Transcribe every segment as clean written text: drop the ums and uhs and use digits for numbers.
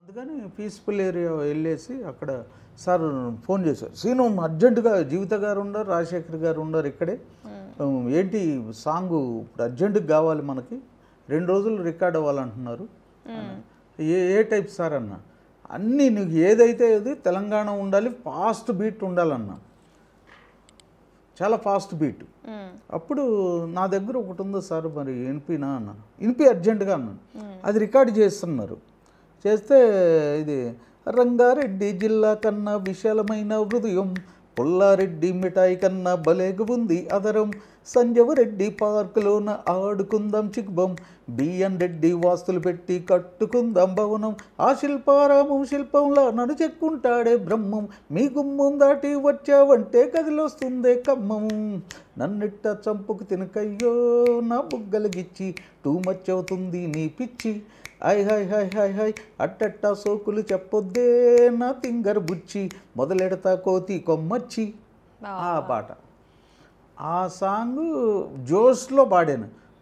అందుకని peaceful area వెళ్ళేసి అక్కడ సార్ ఫోన్ చేశారు, సీను అర్జెంటుగా జీవిత గారు ఉండరు, రాజశేఖర్ గారు ఉండరు ఇక్కడే, ఏంటి సాంగ్ ఇప్పుడు అర్జెంటుగా కావాలి మనకి, 2 రోజులు రికార్డ్ అవ్వాలంటున్నారు. ఏ ఏ టైప్ సార్ అన్న, అన్నీ నీకు ఏదైతే అది తెలంగాణ ఉండాలి, ఫాస్ట్ బీట్ ఉండాలన్నా, చాలా ఫాస్ట్ బీట్. అప్పుడు నా దగ్గర ఒకటి ఉందో సార్, మరి వినిపినా అన్నాను. వినిపి అర్జెంటుగా అన్నాను. అది రికార్డు చేస్తున్నారు. చేస్తే ఇది రంగారెడ్డి జిల్లా కన్నా విశాలమైన హృదయం, పుల్లారెడ్డి మిఠాయి కన్నా భలేగా ఉంది అదరం, సంజవరెడ్డి పార్కులోన ఆడుకుందాం చిక్బం, బిఎన్ రెడ్డి వాస్తులు పెట్టి కట్టుకుందాం భవనం, ఆ శిల్పారామం శిల్పంలా నడుచెక్కుంటాడే బ్రహ్మం, మీ గుమ్మం దాటి వచ్చావంటే గదిలొస్తుందే కమ్మం, నన్నిట్ట చంపుకు తినకయ్యో నా బుగ్గలగిచ్చి, టూ మచ్ అవుతుంది నీ పిచ్చి, hi hi hi hi hi అట్టట్టా సోకులు చెప్పొద్దే నా తింగర్ బుచ్చి, మొదలెడతా కోతి కొమ్మచ్చి. ఆ పాట, ఆ సాంగ్ జోష్లో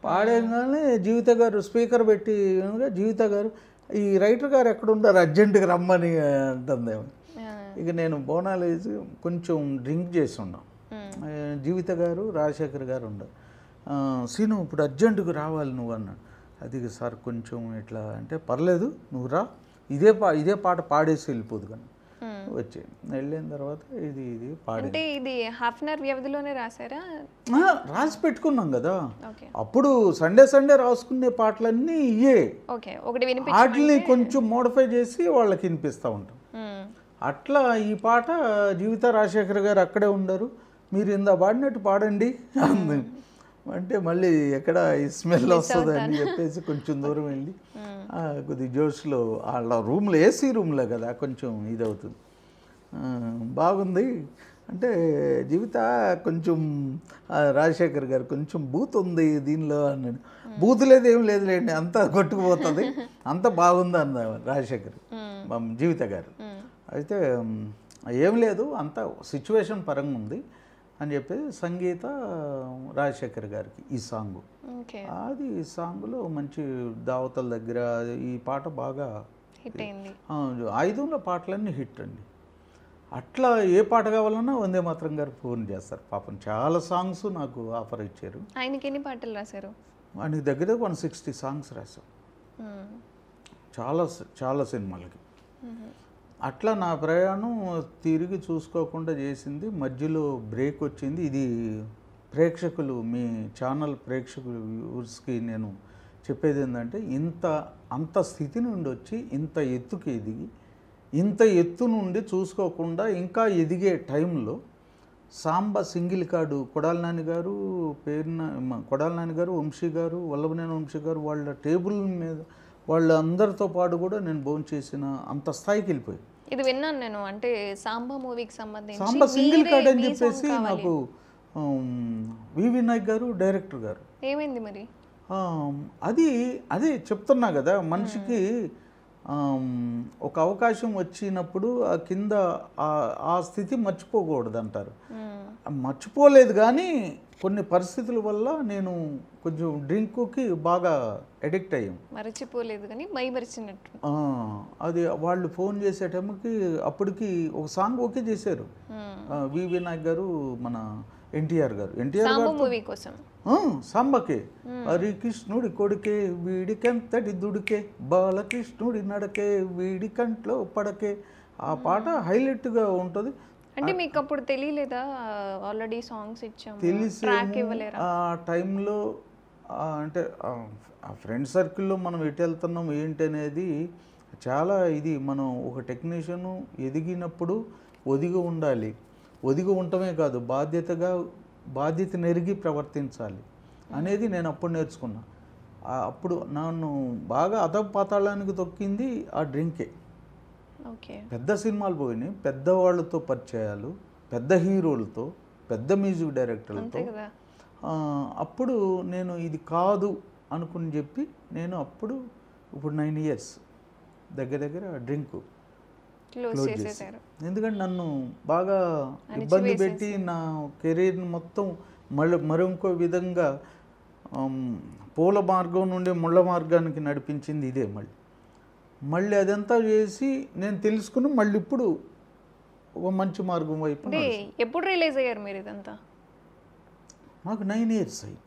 పాడాగానే జీవిత గారు స్పీకర్ పెట్టి, జీవిత గారు ఈ రైటర్ గారు ఎక్కడుంటారు అర్జెంటుగా రమ్మని అంటుందేమో. ఇక నేను బోనాలు వేసి కొంచెం డ్రింక్ చేసి ఉన్నాం. జీవిత గారు రాజశేఖర్ గారు ఉండరు. సీను ఇప్పుడు అర్జెంటుగా రావాలి నువ్వు అన్నాడు. అది సార్ కొంచెం ఇట్లా అంటే పర్లేదు నువ్వు రా, ఇదే పాట పాడేసి వెళ్ళిపోదు కానీ వచ్చే వెళ్ళిన తర్వాత ఇది పాడే. అంటే ఇది హాఫ్ అన్ అవర్ వ్యవధిలోనే రాసారా? రాసి పెట్టుకున్నాం కదా అప్పుడు, సండే రాసుకునే పాటలన్నీ ఇయే, వాటిని కొంచెం మోడిఫై చేసి వాళ్ళకి వినిపిస్తూ ఉంటాం. అట్లా ఈ పాట జీవిత రాజశేఖర్ గారు అక్కడే ఉండరు, మీరు ఇందా పాడినట్టు పాడండి అంది. అంటే మళ్ళీ ఎక్కడ ఈ స్మెల్ వస్తుంది అని చెప్పేసి కొంచెం దూరం వెళ్ళి కొద్ది జోష్లో వాళ్ళ రూమ్లో, ఏసీ రూమ్లో కదా కొంచెం ఇది అవుతుంది. బాగుంది అంటే జీవిత కొంచెం రాజశేఖర్ గారు కొంచెం బూత్ ఉంది దీనిలో అన్నాడు. బూత్ లేదు ఏం లేదులేండి, అంతా కొట్టుకుపోతుంది, అంత బాగుంది అన్న రాజశేఖర్ జీవిత గారు. అయితే ఏం లేదు, అంత సిచ్యువేషన్ పరంగా ఉంది అని చెప్పేసి సంగీత రాజశేఖర్ గారికి ఈ సాంగు. అది ఈ సాంగులో మంచి దావతల దగ్గర ఈ పాట బాగా హిట్ అయింది. ఆయుధంలో పాటలన్నీ హిట్ అండి. అట్లా ఏ పాట కావాలన్నా వందే మాతరం గారు ఫోన్ చేస్తారు. పాపం చాలా సాంగ్స్ నాకు ఆఫర్ ఇచ్చారు. ఆయనకి ఎన్ని పాటలు రాశారు? ఆయనకి దగ్గర 160 సాంగ్స్ రాశాం, చాలా సినిమాలకి. అట్లా నా ప్రయాణం తిరిగి చూసుకోకుండా చేసింది. మధ్యలో బ్రేక్ వచ్చింది. ఇది ప్రేక్షకులు, మీ ఛానల్ ప్రేక్షకులు వ్యూవర్స్కి నేను చెప్పేది ఏంటంటే, అంత స్థితి నుండి వచ్చి ఇంత ఎత్తుకి ఎదిగి, ఇంత ఎత్తు నుండి చూసుకోకుండా ఇంకా ఎదిగే టైంలో సాంబ సింగిల్ కార్డు కొడాలి నాని గారు కొడాలి నాని గారు, వంశీ గారు, వల్లభనేని వంశీ గారు వాళ్ళ టేబుల్ మీద వాళ్ళందరితో పాటు కూడా నేను భోజనం చేసిన అంత స్థాయికి వెళ్ళిపోయి. ఇది విన్నాను నేను, అంటే సాంబా మూవీకి సంబంధించి సాంబా సింగిల్ కార్డ్ అని చెప్పేసి నాకు వివి నాయక్ గారు డైరెక్టర్ గారు. ఏమైంది మరి? అదే చెప్తున్నా కదా, మనిషికి ఒక అవకాశం వచ్చినప్పుడు ఆ కింద ఆ స్థితి మర్చిపోకూడదు అంటారు. మర్చిపోలేదు కానీ కొన్ని పరిస్థితుల వల్ల నేను కొంచెం డ్రింక్కి బాగా అడిక్ట్ అయ్యాం. మర్చిపోలేదు కానీ మైమరిచినట్టు. అది వాళ్ళు ఫోన్ చేసే టైంకి అప్పటికి ఒక సాంగ్ ఓకే చేశారు వివి నాయక్ గారు, మన ఎన్టీఆర్ గారు. సాంబకే హరికృష్ణుడి కొడుకే వీడికెంతటి దుడికే, బాలకృష్ణుడి నడకే వీడి కంట్లో పడకే, ఆ పాట హైలైట్గా ఉంటుంది. అంటే మీకు అప్పుడు తెలియలేదా ఆల్రెడీ సాంగ్స్ ఇచ్చాము? తెలిసి ఆ టైంలో అంటే ఆ ఫ్రెండ్ సర్కిల్లో మనం ఎటు వెళ్తున్నాం ఏంటి అనేది చాలా ఇది. మనం ఒక టెక్నీషియను ఎదిగినప్పుడు ఒదిగి ఉండాలి, ఒదిగి ఉండటమే కాదు బాధ్యత నెరిగి ప్రవర్తించాలి అనేది నేను అప్పుడు నేర్చుకున్నా. అప్పుడు నన్ను బాగా అధపాతాళానికి తొక్కింది ఆ డ్రింకే. పెద్ద సినిమాలు పోయినాయి, పెద్దవాళ్ళతో పరిచయాలు, పెద్ద హీరోలతో, పెద్ద మ్యూజిక్ డైరెక్టర్లతో. అప్పుడు నేను ఇది కాదు అనుకుని చెప్పి నేను ఇప్పుడు 9 years దగ్గర డ్రింక్ క్లోజ్ చేశాను. ఎందుకంటే నన్ను బాగా ఇబ్బంది పెట్టి నా కెరీర్ని మొత్తం మరి ఇంకో విధంగా పూల మార్గం నుండి ముళ్ళ మార్గానికి నడిపించింది ఇదే. మళ్ళీ మళ్ళీ అదంతా చేసి నేను తెలుసుకుని మళ్ళీ ఇప్పుడు ఒక మంచి మార్గం వైపు అంటే ఎప్పుడు రిలీజ్ అయ్యారు మీరు ఇదంతా? నాకు 9 years అయ్యింది,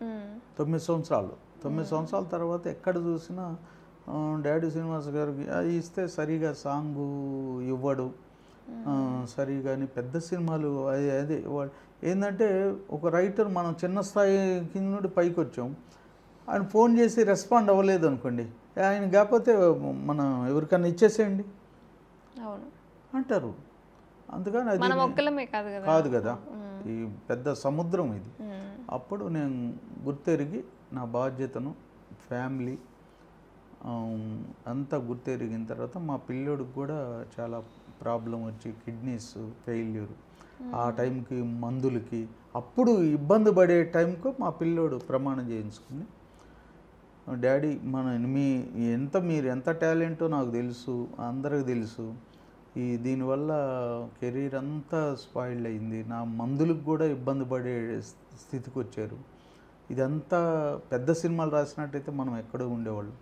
మ్మ్. 9 సంవత్సరాలు. 9 సంవత్సరాల తర్వాత ఎక్కడ చూసినా డాడీ శ్రీనివాస్ గారికి అది ఇస్తే సరిగా సాంగు ఇవ్వడు, సరిగా అని పెద్ద సినిమాలు అదే ఏంటంటే ఒక రైటర్ మనం చిన్న స్థాయి కింద నుండి పైకి వచ్చాం, ఆయన ఫోన్ చేసి రెస్పాండ్ అవ్వలేదు అనుకోండి, ఆయన కాకపోతే మనం ఎవరికన్నా ఇచ్చేసేయండి అవును అంటారు. అందుకని అది మనం ఒక్కలమే కాదు కదా. కాదు కదా, ఈ పెద్ద సముద్రం ఇది. మ్మ్. అప్పుడు నేను గుర్తెరిగి నా బాధ్యతను ఫ్యామిలీ అంతా గుర్తెరిగిన తర్వాత మా పిల్లోడికి కూడా చాలా ప్రాబ్లం వచ్చి కిడ్నీస్ ఫెయిల్యూర్, ఆ టైంకి మందులకి అప్పుడు ఇబ్బంది పడే టైంకు మా పిల్లోడు ప్రమాణం చేయించుకుని డాడీ మీరు ఎంత టాలెంటో నాకు తెలుసు, అందరికి తెలుసు, దీనివల్ల కెరీర్ అంతా స్పాయిల్డ్ అయింది, నా మందులకు కూడా ఇబ్బంది పడే స్థితికి వచ్చారు, ఇదంతా పెద్ద సినిమాలు రాసినట్టయితే మనం ఎక్కడో ఉండేవాళ్ళు,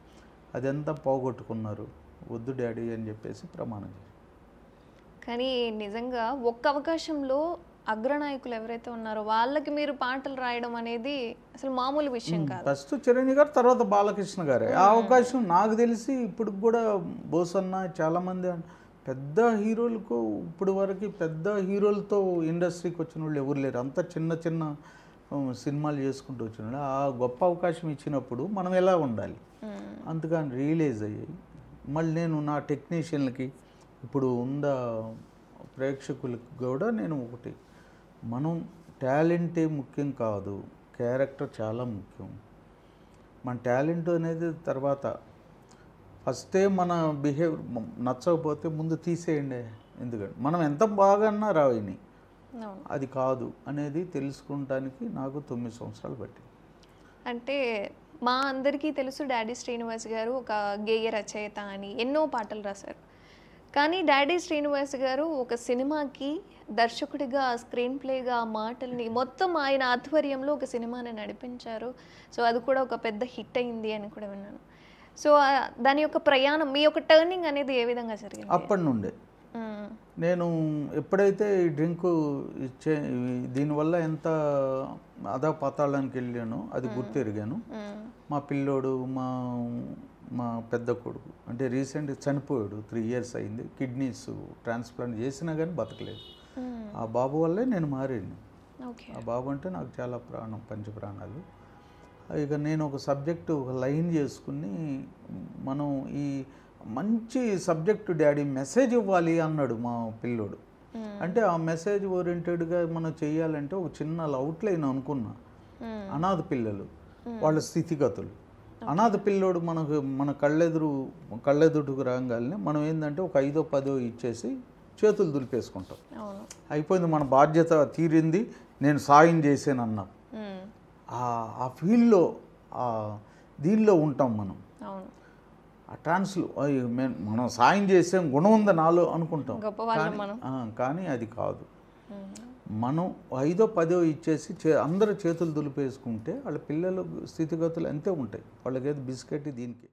అదంతా పోగొట్టుకున్నారు, వద్దు డాడీ అని చెప్పేసి ప్రమాణం చేశారు. కానీ నిజంగా ఒక్క అవకాశంలో అగ్రనాయకులు ఎవరైతే ఉన్నారో వాళ్ళకి మీరు పాటలు రాయడం అనేది అసలు మామూలు విషయం కాదు. ఫస్ట్ చిరంజీవి గారు, తర్వాత బాలకృష్ణ గారే. ఆ అవకాశం నాకు తెలిసి ఇప్పుడు కూడా బోసన్న చాలామంది పెద్ద హీరోలకు ఇప్పుడు వరకు పెద్ద హీరోలతో ఇండస్ట్రీకి వచ్చిన వాళ్ళు ఎవరు లేరు, అంతా చిన్న చిన్న సినిమాలు చేసుకుంటూ వచ్చిన వాళ్ళు. ఆ గొప్ప అవకాశం ఇచ్చినప్పుడు మనం ఎలా ఉండాలి, అందుకని రియలైజ్ అయ్యాయి. మళ్ళీ నేను నా టెక్నీషియన్లకి ఇప్పుడు ఉన్న ప్రేక్షకులకు కూడా నేను ఒకటి, మనం టాలెంటే ముఖ్యం కాదు, క్యారెక్టర్ చాలా ముఖ్యం. మన టాలెంట్ అనేది తర్వాత, ఫస్టే మన బిహేవియర్ నచ్చకపోతే ముందు తీసేయండి, ఎందుకంటే మనం ఎంత బాగా రావిని అది కాదు అనేది తెలుసుకోవడానికి నాకు 9 సంవత్సరాలు పట్టింది. అంటే మా అందరికీ తెలుసు డాడీ శ్రీనివాస్ గారు ఒక గేయ రచయిత అని, ఎన్నో పాటలు రాశారు. కానీ డాడీ శ్రీనివాస్ గారు ఒక సినిమాకి దర్శకుడిగా, స్క్రీన్ ప్లేగా, ఆ మాటల్ని మొత్తం ఆయన ఆధ్వర్యంలో ఒక సినిమాని నడిపించారు. సో అది కూడా ఒక పెద్ద హిట్ అయింది అని కూడా విన్నాను. సో దాని యొక్క ప్రయాణం, మీ యొక్క టర్నింగ్ అనేది ఏ విధంగా జరిగింది? అప్పటి నుండే నేను ఎప్పుడైతే ఈ డ్రింక్ ఇచ్చే దీనివల్ల ఎంత అధపాతాళానికి వెళ్ళానో అది గుర్తెరిగాను. మా పిల్లోడు, మా పెద్ద కొడుకు అంటే రీసెంట్గా చనిపోయాడు, 3 years అయింది, కిడ్నీస్ ట్రాన్స్ప్లాంట్ చేసినా కానీ బతకలేదు. ఆ బాబు వల్లే నేను మారాను. ఆ బాబు అంటే నాకు చాలా ప్రాణం, పంచప్రాణాలు. ఇక నేను ఒక సబ్జెక్టు ఒక లైన్ చేసుకుని, మనం ఈ మంచి సబ్జెక్టు డాడీ మెసేజ్ ఇవ్వాలి అన్నాడు మా పిల్లోడు. అంటే ఆ మెసేజ్ ఓరియంటెడ్గా మనం చేయాలంటే ఒక చిన్న అవుట్లైన్ అనుకున్నా, అనాథ పిల్లలు వాళ్ళ స్థితిగతులు. అనాథ పిల్లోడు మన కళ్ళెదుటికి రాగానే మనం ఏంటంటే ఒక 5ో 10ో ఇచ్చేసి చేతులు దులిపేసుకుంటాం, అయిపోయింది, మన బాధ్యత తీరింది, నేను సాయం చేశాను అన్నా. ఆ ఫీల్డ్లో దీనిలో ఉంటాం మనం. ఆ ట్రాన్స్లో మనం సాయం చేసాం, గుణం ఉంది నాలో అనుకుంటాం, కానీ అది కాదు. మనం 5ో 10ో ఇచ్చేసి అందరూ చేతులు దులిపేసుకుంటే వాళ్ళ పిల్లల స్థితిగతులు అంతే ఉంటాయి, వాళ్ళకేది బిస్కెట్ దీనికి.